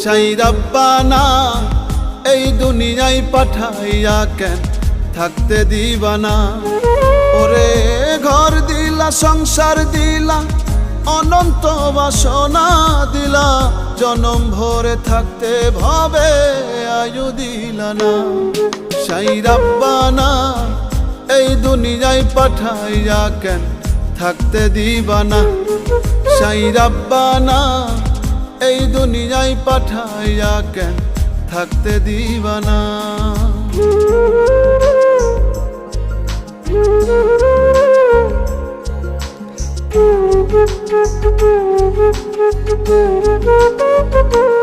সাই রাব্বানা এই দুনিয়ায় পাঠাইয়া কেন থাকতে দিবানা। ওরে ঘর দিলা, সংসার দিলা, অনন্ত বাসনা দিলা, জনম ভরে থাকতে ভাবে আয়ু দিলা না। সাই রাব্বানা এই দুনিয়ায় পাঠাইয়া কেন থাকতে দিবানা। সাই রাব্বানা এই দুনিয়ায় পাঠাইয়া কেন থাকতে দিবানা। Thank you.